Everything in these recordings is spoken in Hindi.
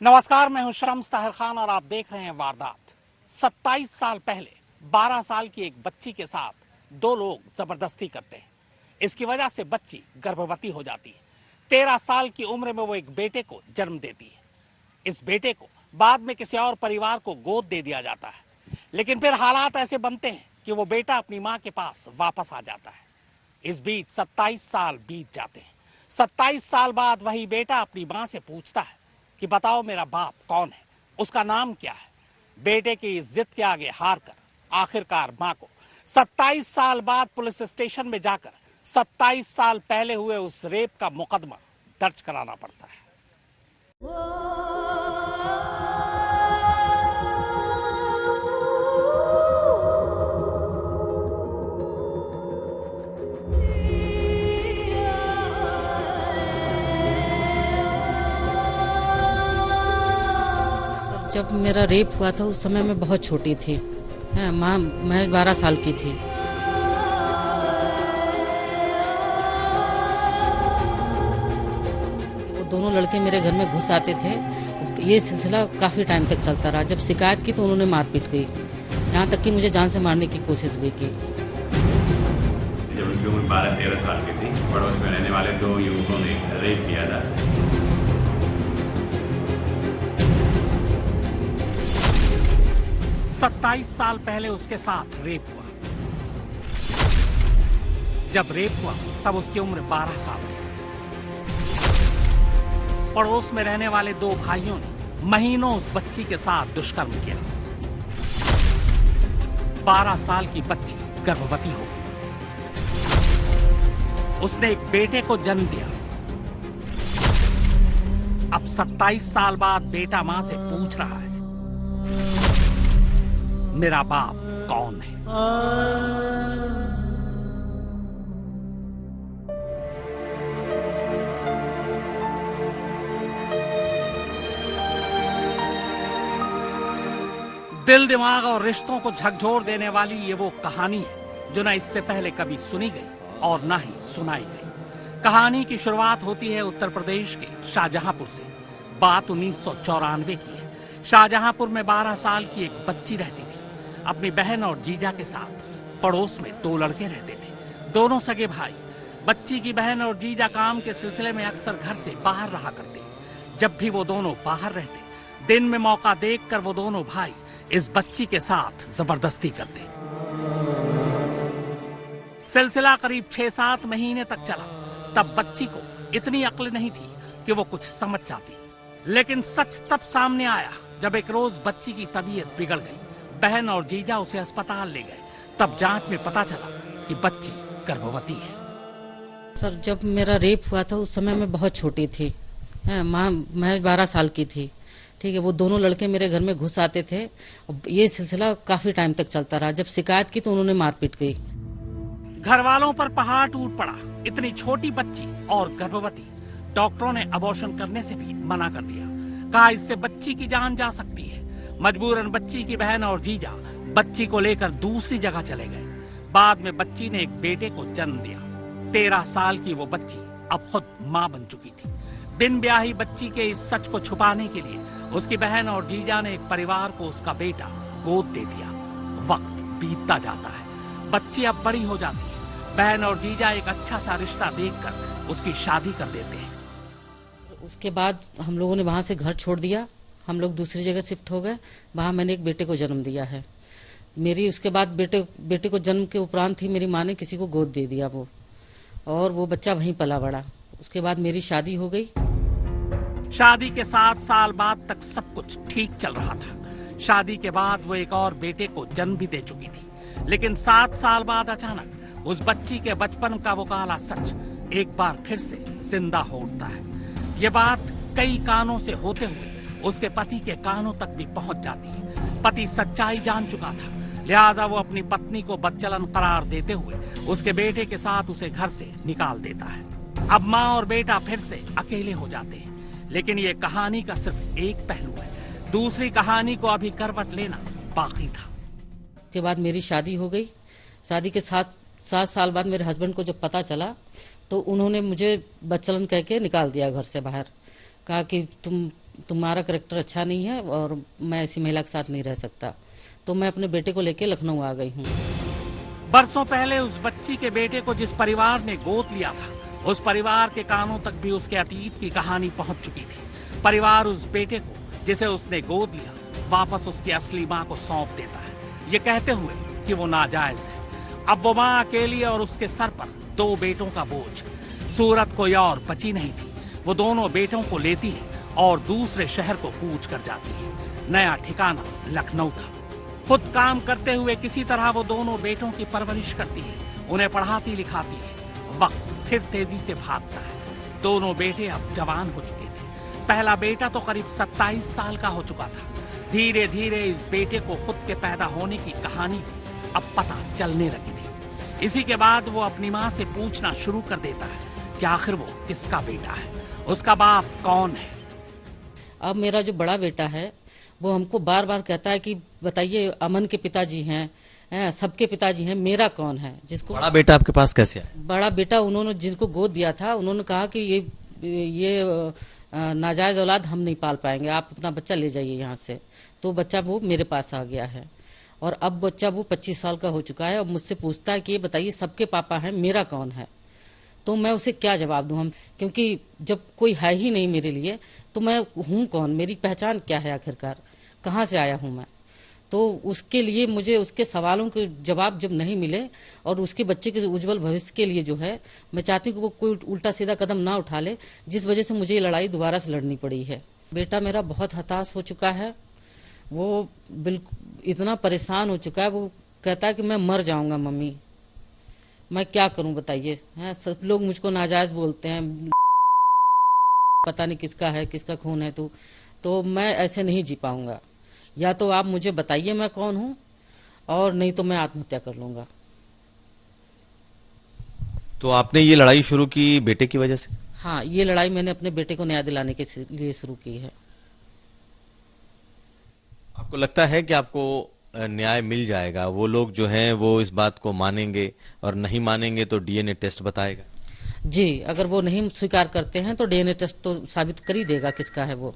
नमस्कार, मैं हूं शम्स ताहिर खान और आप देख रहे हैं वारदात। 27 साल पहले 12 साल की एक बच्ची के साथ दो लोग जबरदस्ती करते हैं। इसकी वजह से बच्ची गर्भवती हो जाती है। 13 साल की उम्र में वो एक बेटे को जन्म देती है। इस बेटे को बाद में किसी और परिवार को गोद दे दिया जाता है, लेकिन फिर हालात ऐसे बनते हैं कि वो बेटा अपनी माँ के पास वापस आ जाता है। इस बीच 27 साल बीत जाते हैं। 27 साल बाद वही बेटा अपनी माँ से पूछता है कि बताओ मेरा बाप कौन है, उसका नाम क्या है। बेटे की इस जिद के आगे हार कर आखिरकार मां को 27 साल बाद पुलिस स्टेशन में जाकर 27 साल पहले हुए उस रेप का मुकदमा दर्ज कराना पड़ता है। जब मेरा रेप हुआ था उस समय मैं बहुत छोटी थी। मैं 12 साल की थी। वो दोनों लड़के मेरे घर में घुस आते थे। ये सिलसिला काफी टाइम तक चलता रहा। जब शिकायत की तो उन्होंने मारपीट की, यहाँ तक कि मुझे जान से मारने की कोशिश भी की। जब उनकी उम्र 12-13 साल की थी, पड़ोस में रहने वाले दो युवकों ने रेप किया था। 27 साल पहले उसके साथ रेप हुआ। जब रेप हुआ तब उसकी उम्र 12 साल थी। पड़ोस में रहने वाले दो भाइयों ने महीनों उस बच्ची के साथ दुष्कर्म किया। 12 साल की बच्ची गर्भवती हो गई। उसने एक बेटे को जन्म दिया। अब 27 साल बाद बेटा मां से पूछ रहा है, मेरा बाप कौन है। दिल, दिमाग और रिश्तों को झकझोर देने वाली ये वो कहानी है जो न इससे पहले कभी सुनी गई और न ही सुनाई गई। कहानी की शुरुआत होती है उत्तर प्रदेश के शाहजहांपुर से। बात 1994 की है। शाहजहांपुर में 12 साल की एक बच्ची रहती थी अपनी बहन और जीजा के साथ। पड़ोस में दो लड़के रहते थे, दोनों सगे भाई। बच्ची की बहन और जीजा काम के सिलसिले में अक्सर घर से बाहर रहा करते। जब भी वो दोनों बाहर रहते, दिन में मौका देखकर वो दोनों भाई इस बच्ची के साथ जबरदस्ती करते। सिलसिला करीब 6-7 महीने तक चला। तब बच्ची को इतनी अक्ल नहीं थी कि वो कुछ समझ जाती, लेकिन सच तब सामने आया जब एक रोज बच्ची की तबीयत बिगड़ गई। बहन और जीजा उसे अस्पताल ले गए। तब जांच में पता चला कि बच्ची गर्भवती है। सर, जब मेरा रेप हुआ था उस समय मैं बहुत छोटी थी। मैं 12 साल की थी। ठीक है, वो दोनों लड़के मेरे घर में घुस आते थे। ये सिलसिला काफी टाइम तक चलता रहा। जब शिकायत की तो उन्होंने मारपीट की। घर वालों पर पहाड़ टूट पड़ा। इतनी छोटी बच्ची और गर्भवती। डॉक्टरों ने अबॉर्शन करने से भी मना कर दिया। कहा इससे बच्ची की जान जा सकती है। मजबूरन बच्ची की बहन और जीजा बच्ची को लेकर दूसरी जगह चले गए। बाद में बच्ची ने एक बेटे को जन्म दिया। 13 साल की वो बच्ची अब खुद मां बन चुकी थी। बिन ब्याही बच्ची के इस सच को छुपाने के लिए उसकी बहन और जीजा ने एक परिवार को उसका बेटा गोद दे दिया। वक्त बीतता जाता है, बच्ची अब बड़ी हो जाती है। बहन और जीजा एक अच्छा सा रिश्ता देखकर उसकी शादी कर देते हैं। उसके बाद हम लोगों ने वहां से घर छोड़ दिया। हम लोग दूसरी जगह शिफ्ट हो गए। वहां मैंने एक बेटे को जन्म दिया है। मेरी उसके बाद बेटे को जन्म के उपरांत ही मेरी माँ ने किसी को गोद दे दिया वो, और वो बच्चा वहीं पला बड़ा। उसके बाद मेरी शादी हो गई। शादी के 7 साल बाद तक सब कुछ ठीक चल रहा था। शादी के बाद वो एक और बेटे को जन्म भी दे चुकी थी, लेकिन 7 साल बाद अचानक उस बच्ची के बचपन का वो काला सच एक बार फिर से जिंदा हो उठता है। ये बात कई कानों से होते हुए उसके पति के कानों तक भी पहुंच जाती है। पति सच्चाई जान चुका था, लिहाजा वो अपनी पत्नी को बदचलन करार देते हुए उसके बेटे के साथ उसे घर से निकाल देता है। अब माँ और बेटा फिर से अकेले हो जाते हैं। लेकिन ये कहानी का सिर्फ एक पहलू है। दूसरी कहानी को अभी करवट लेना बाकी था। के बाद मेरी शादी हो गई। शादी के 7 साल बाद मेरे हस्बैंड को जब पता चला तो उन्होंने मुझे बदचलन कह के निकाल दिया घर से बाहर। कहा कि तुम तुम्हारा करेक्टर अच्छा नहीं है और मैं ऐसी महिला के साथ नहीं रह सकता। तो मैं अपने बेटे को लेके लखनऊ आ गई हूँ। बरसों पहले उस बच्ची के बेटे को जिस परिवार ने गोद लिया था, उस परिवार के कानों तक भी उसके अतीत की कहानी पहुंच चुकी थी। परिवार उस बेटे को जिसे उसने गोद लिया वापस उसकी असली मां को सौंप देता है, ये कहते हुए कि वो नाजायज है। अब वो मां अकेली और उसके सर पर 2 बेटों का बोझ। सूरत कोई और बची नहीं थी। वो दोनों बेटों को लेती है और दूसरे शहर को कूच कर जाती है। नया ठिकाना लखनऊ था। खुद काम करते हुए किसी तरह वो दोनों बेटों की परवरिश करती है, उन्हें पढ़ाती लिखाती है। वक्त फिर तेजी से भागता है। दोनों बेटे अब जवान हो चुके थे। पहला बेटा तो करीब 27 साल का हो चुका था। धीरे धीरे इस बेटे को खुद के पैदा होने की कहानी भी अब पता चलने लगी थी। इसी के बाद वो अपनी माँ से पूछना शुरू कर देता है कि आखिर वो किसका बेटा है, उसका बाप कौन है। अब मेरा जो बड़ा बेटा है वो हमको बार बार कहता है कि बताइए, अमन के पिताजी हैं, सबके पिताजी हैं, मेरा कौन है। जिसको बड़ा बेटा आपके पास कैसे आया? बड़ा बेटा उन्होंने जिनको गोद दिया था, उन्होंने कहा कि ये नाजायज औलाद हम नहीं पाल पाएंगे, आप अपना बच्चा ले जाइए यहाँ से। तो बच्चा वो मेरे पास आ गया है और अब बच्चा वो 25 साल का हो चुका है और मुझसे पूछता है कि ये बताइए सबके पापा हैं, मेरा कौन है। तो मैं उसे क्या जवाब दूं, क्योंकि जब कोई है ही नहीं मेरे लिए तो मैं हूं कौन, मेरी पहचान क्या है, आखिरकार कहाँ से आया हूं मैं। तो उसके लिए मुझे उसके सवालों के जवाब जब नहीं मिले और उसके बच्चे के उज्जवल भविष्य के लिए जो है मैं चाहती हूँ कि वो कोई उल्टा सीधा कदम ना उठा ले, जिस वजह से मुझे ये लड़ाई दोबारा से लड़नी पड़ी है। बेटा मेरा बहुत हताश हो चुका है, वो बिल्कुल इतना परेशान हो चुका है, वो कहता है कि मैं मर जाऊंगा मम्मी, मैं क्या करूं बताइए। सब लोग मुझको नाजायज बोलते हैं, पता नहीं किसका है, किसका खून है तू, तो मैं ऐसे नहीं जी पाऊंगा। या तो आप मुझे बताइए मैं कौन हूं और नहीं तो मैं आत्महत्या कर लूंगा। तो आपने ये लड़ाई शुरू की बेटे की वजह से? हाँ, ये लड़ाई मैंने अपने बेटे को न्याय दिलाने के लिए शुरू की है। आपको लगता है कि आपको न्याय मिल जाएगा? वो लोग जो हैं वो इस बात को मानेंगे और नहीं मानेंगे तो डीएनए टेस्ट बताएगा? जी, अगर वो नहीं स्वीकार करते हैं तो डीएनए टेस्ट तो साबित कर ही देगा किसका है वो।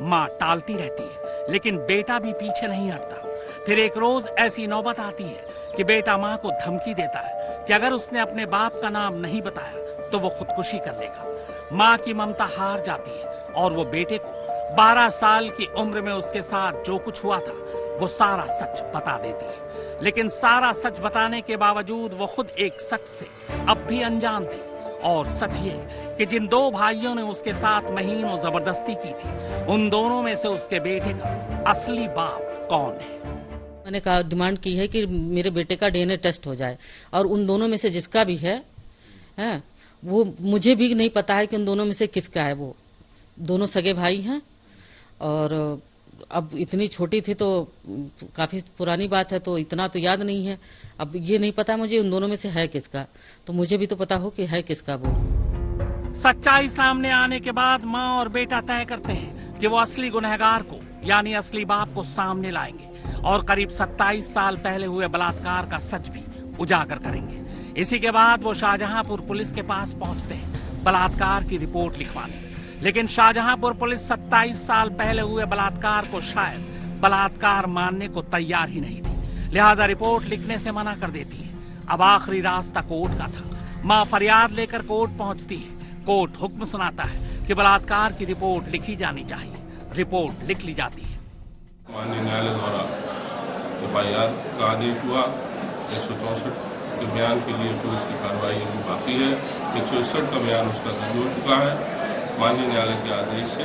माँ टालती रहती है लेकिन बेटा भी पीछे नहीं हटता। फिर एक रोज ऐसी नौबत आती है कि बेटा माँ को धमकी देता है कि अगर उसने अपने बाप का नाम नहीं बताया तो वो खुदकुशी कर लेगा। माँ की ममता हार जाती है और वो बेटे को 12 साल की उम्र में उसके साथ जो कुछ हुआ था वो सारा सच बता देती है। लेकिन सारा सच बताने के बावजूद वो खुद एक सच से अब भी अनजान थी, और सच ये कि जिन 2 भाइयों ने उसके साथ महीनों जबरदस्ती की थी, उन दोनों में से उसके बेटे का असली बाप कौन है। मैंने कहा, डिमांड की है कि मेरे बेटे का डीएनए टेस्ट हो जाए और उन दोनों में से जिसका भी है वो मुझे भी नहीं पता है कि उन दोनों में से किसका है। वो दोनों सगे भाई हैं और अब इतनी छोटी थी तो काफी पुरानी बात है, तो इतना तो याद नहीं है। अब ये नहीं पता मुझे उन दोनों में से है किसका, तो मुझे भी तो पता हो कि है किसका वो। सच्चाई सामने आने के बाद माँ और बेटा तय करते हैं कि वो असली गुनहगार को यानी असली बाप को सामने लाएंगे और करीब 27 साल पहले हुए बलात्कार का सच भी उजागर करेंगे। इसी के बाद वो शाहजहांपुर पुलिस के पास पहुंचते हैं बलात्कार की रिपोर्ट लिखवाने। लेकिन शाहजहांपुर पुलिस 27 साल पहले हुए बलात्कार को शायद बलात्कार मानने को तैयार ही नहीं थी, लिहाजा रिपोर्ट लिखने से मना कर देती है। अब आखिरी रास्ता कोर्ट का था। मां फरियाद लेकर कोर्ट पहुंचती है। कोर्ट हुक्म सुनाता है कि बलात्कार की रिपोर्ट लिखी जानी चाहिए। रिपोर्ट लिख ली जाती है। माननीय न्यायालय द्वारा एफआईआर का आदेश हुआ। 164 के बयान के लिए पुलिस की कार्रवाई अभी बाकी है। 161 का बयान उसका दर्ज हो चुका है। माननीय न्यायालय के आदेश से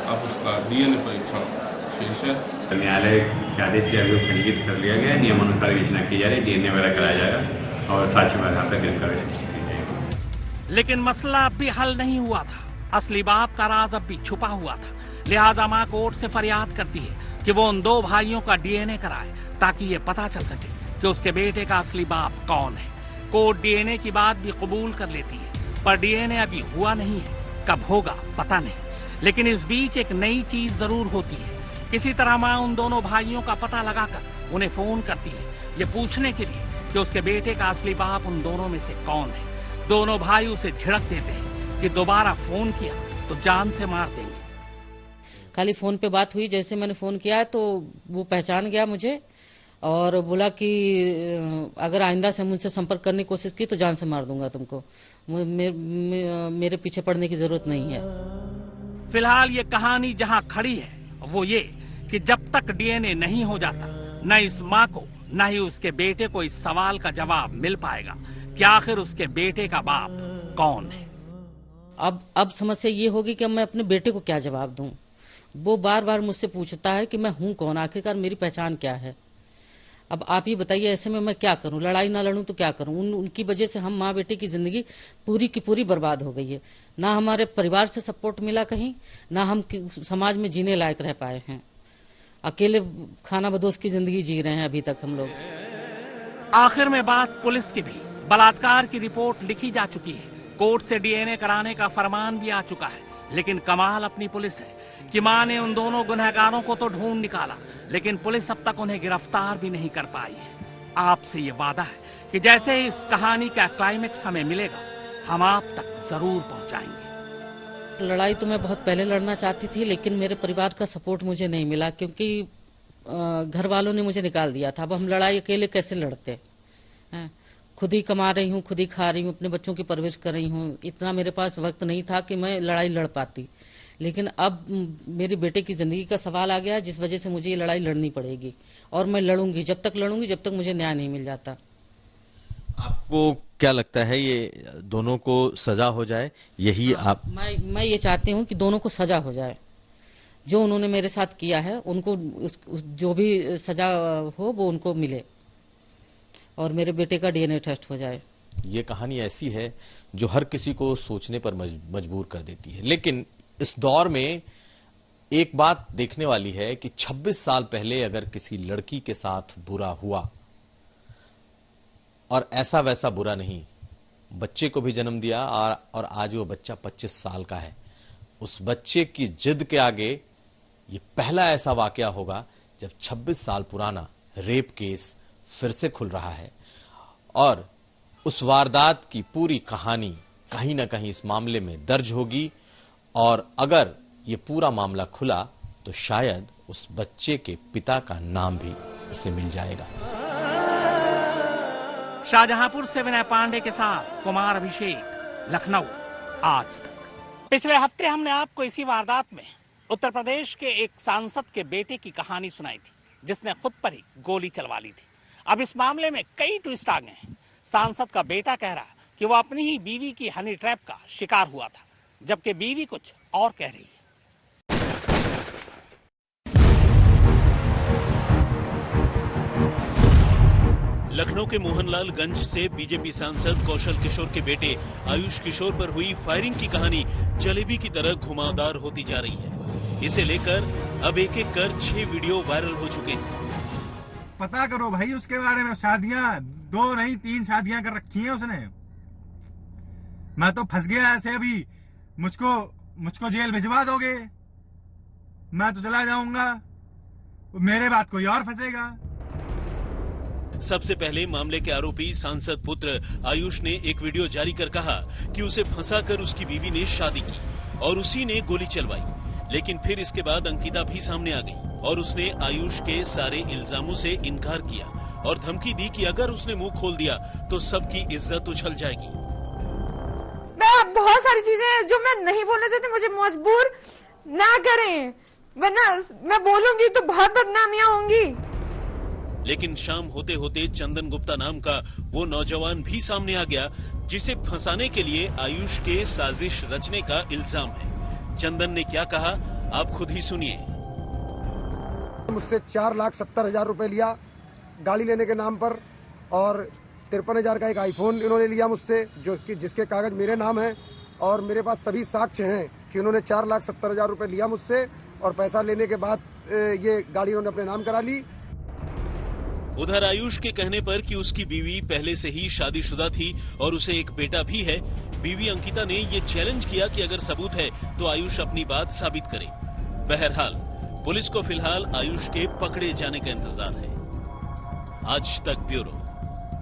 अब उसका डीएनए परीक्षण शेष है। न्यायालय के आदेश से अभी खंडित कर लिया गया, नियमानुसार विवेचना की जा रही है, डीएनए वगैरह कराया जाएगा और साक्ष्य में आधार पर गिरफ्तारी की जाएगी। लेकिन मसला अब भी हल नहीं हुआ था। असली बाप का राज अब भी छुपा हुआ था। लिहाजा मां कोर्ट से फरियाद करती है कि वो उन 2 भाइयों का डीएनए कराए ताकि ये पता चल सके कि उसके बेटे का असली बाप कौन है। कोर्ट डीएनए की बात भी कबूल कर लेती है, पर डीएनए अभी हुआ नहीं है। कब होगा पता नहीं। लेकिन इस बीच एक नई चीज जरूर होती है। किसी तरह मां उन दोनों भाइयों का पता लगाकर उन्हें फोन करती है, ये पूछने के लिए कि उसके बेटे का असली बाप उन दोनों में से कौन है। दोनों भाई उसे झिड़क देते हैं कि दोबारा फोन किया तो जान से मार देंगे। खाली फोन पे बात हुई। जैसे मैंने फोन किया है तो वो पहचान गया मुझे और बोला कि अगर आइंदा से मुझसे संपर्क करने की कोशिश की तो जान से मार दूंगा तुमको, मेरे पीछे पड़ने की जरूरत नहीं है। फिलहाल ये कहानी जहां खड़ी है वो ये कि जब तक डीएनए नहीं हो जाता न इस माँ को न ही उसके बेटे को इस सवाल का जवाब मिल पाएगा कि आखिर उसके बेटे का बाप कौन है। अब समस्या ये होगी कि अब मैं अपने बेटे को क्या जवाब दूं। वो बार बार मुझसे पूछता है कि मैं हूं कौन, आखिरकार मेरी पहचान क्या है। अब आप ही बताइए, ऐसे में मैं क्या करूं? लड़ाई ना लड़ूं तो क्या करूं? उनकी वजह से हम माँ बेटे की जिंदगी पूरी की पूरी बर्बाद हो गई है। ना हमारे परिवार से सपोर्ट मिला कहीं, ना हम समाज में जीने लायक रह पाए हैं। अकेले खाना बदोश की जिंदगी जी रहे हैं अभी तक हम लोग। आखिर में बात पुलिस की भी। बलात्कार की रिपोर्ट लिखी जा चुकी है, कोर्ट से डीएनए कराने का फरमान भी आ चुका है, लेकिन कमाल अपनी पुलिस है कि मां ने उन दोनों गुनहगारों को तो ढूंढ निकाला, लेकिन पुलिस अब तक उन्हें गिरफ्तार भी नहीं कर पाई है। आपसे ये वादा है कि जैसे ही इस कहानी का क्लाइमेक्स हमें मिलेगा हम आप तक जरूर पहुंचाएंगे। लड़ाई तो मैं बहुत पहले लड़ना चाहती थी, लेकिन मेरे परिवार का सपोर्ट मुझे नहीं मिला क्योंकि घर वालों ने मुझे निकाल दिया था। अब हम लड़ाई अकेले कैसे लड़ते हैं? खुद ही कमा रही हूँ, खुद ही खा रही हूँ, अपने बच्चों की परवरिश कर रही हूँ। इतना मेरे पास वक्त नहीं था कि मैं लड़ाई लड़ पाती, लेकिन अब मेरे बेटे की जिंदगी का सवाल आ गया जिस वजह से मुझे ये लड़ाई लड़नी पड़ेगी और मैं लड़ूंगी जब तक मुझे न्याय नहीं मिल जाता। आपको क्या लगता है ये दोनों को सजा हो जाए? यही आप? मैं ये चाहती हूँ कि दोनों को सजा हो जाए। जो उन्होंने मेरे साथ किया है उनको जो भी सजा हो वो उनको मिले और मेरे बेटे का डीएनए टेस्ट हो जाए। ये कहानी ऐसी है जो हर किसी को सोचने पर मजबूर कर देती है। लेकिन इस दौर में एक बात देखने वाली है कि 26 साल पहले अगर किसी लड़की के साथ बुरा हुआ और ऐसा वैसा बुरा नहीं, बच्चे को भी जन्म दिया और आज वो बच्चा 25 साल का है, उस बच्चे की जिद के आगे ये पहला ऐसा वाकया होगा जब 26 साल पुराना रेप केस फिर से खुल रहा है और उस वारदात की पूरी कहानी कहीं ना कहीं इस मामले में दर्ज होगी और अगर ये पूरा मामला खुला तो शायद उस बच्चे के पिता का नाम भी उसे मिल जाएगा। शाहजहांपुर से विनय पांडे के साथ कुमार अभिषेक, लखनऊ, आज तक। पिछले हफ्ते हमने आपको इसी वारदात में उत्तर प्रदेश के एक सांसद के बेटे की कहानी सुनाई थी जिसने खुद पर ही गोली चलवा ली थी। अब इस मामले में कई ट्विस्ट आ गए हैं। सांसद का बेटा कह रहा है कि वो अपनी ही बीवी की हनी ट्रैप का शिकार हुआ था, जबकि बीवी कुछ और कह रही है। लखनऊ के मोहनलालगंज से बीजेपी सांसद कौशल किशोर के बेटे आयुष किशोर पर हुई फायरिंग की कहानी जलेबी की तरह घुमावदार होती जा रही है। इसे लेकर अब एक एक कर 6 वीडियो वायरल हो चुके हैं। पता करो भाई उसके बारे में। शादियां 2 नहीं 3 शादियां कर रखी हैं उसने। मैं तो फंस गया ऐसे। अभी मुझको जेल भिजवा दोगे, मैं तो चला जाऊंगा, मेरे बाद कोई और फंसेगा। सबसे पहले मामले के आरोपी सांसद पुत्र आयुष ने एक वीडियो जारी कर कहा कि उसे फंसाकर उसकी बीवी ने शादी की और उसी ने गोली चलवाई। लेकिन फिर इसके बाद अंकिता भी सामने आ गई और उसने आयुष के सारे इल्जामों से इनकार किया और धमकी दी कि अगर उसने मुंह खोल दिया तो सबकी इज्जत उछल जाएगी। बहुत सारी चीजें हैं जो मैं नहीं बोलना चाहती, मुझे मजबूर ना करें, वरना मैं बोलूंगी तो बहुत बदनामियां होंगी। लेकिन शाम होते होते चंदन गुप्ता नाम का वो नौजवान भी सामने आ गया जिसे फंसाने के लिए आयुष के साजिश रचने का इल्जाम है। चंदन ने क्या कहा आप खुद ही सुनिए। मुझसे 4,70,000 रुपए लिया गाड़ी लेने के नाम पर और 53,000 का एक आईफोन इन्होंने लिया मुझसे जिसके कागज मेरे नाम है और मेरे पास सभी साक्ष्य हैं कि उन्होंने 4,70,000 रुपए लिया मुझसे और पैसा लेने के बाद ये गाड़ी उन्होंने अपने नाम करा ली। उधर आयुष के कहने पर कि उसकी बीवी पहले से ही शादीशुदा थी और उसे एक बेटा भी है, बीवी अंकिता ने ये चैलेंज किया कि अगर सबूत है तो आयुष अपनी बात साबित करे। बहरहाल पुलिस को फिलहाल आयुष के पकड़े जाने का इंतजार है। आज तक ब्यूरो।